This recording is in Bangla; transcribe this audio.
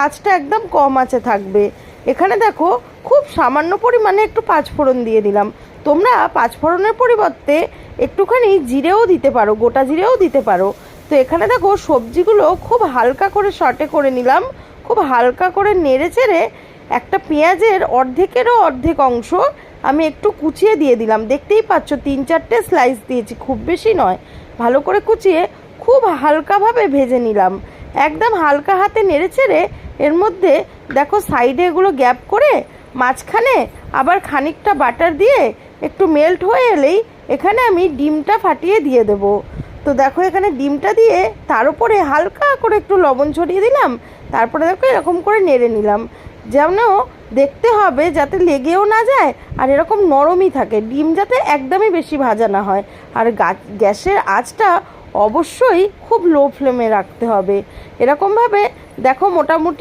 আঁচটা একদম কম আঁচে থাকবে। এখানে দেখো খুব সামান্য পরিমাণে একটু পাঁচফোড়ন দিয়ে দিলাম। তোমরা পাঁচফোড়নের পরিবর্তে একটুখানি জিরেও দিতে পারো, গোটা জিরেও দিতে পারো। তো এখানে দেখো সবজিগুলো খুব হালকা করে সটে করে নিলাম। খুব হালকা করে নেড়ে চেড়ে একটা পেঁয়াজের অর্ধেকেরও অর্ধেক অংশ আমি একটু কুচিয়ে দিয়ে দিলাম। দেখতেই পাচ্ছ 3-4টে স্লাইস দিয়েছি, খুব বেশি নয়। ভালো করে কুচিয়ে খুব হালকাভাবে ভেজে নিলাম। একদম হালকা হাতে নেড়ে চেড়ে এর মধ্যে দেখো সাইডে এগুলো গ্যাপ করে মাঝখানে আবার খানিকটা বাটার দিয়ে একটু মেল্ট হয়ে এলেই এখানে আমি ডিমটা ফাটিয়ে দিয়ে দেবো। তো দেখো এখানে ডিমটা দিয়ে তার উপরে হালকা করে একটু লবণ ছড়িয়ে দিলাম। তারপরে দেখো এরকম করে নেড়ে নিলাম, যেন দেখতে হবে যাতে লেগেও না যায় আর এরকম নরমই থাকে। ডিম যাতে একদমই বেশি ভাজা না হয়। আর গ্যাসের আঁচটা অবশ্যই খুব লো ফ্লেমে রাখতে হবে। এরকমভাবে দেখো মোটামুটি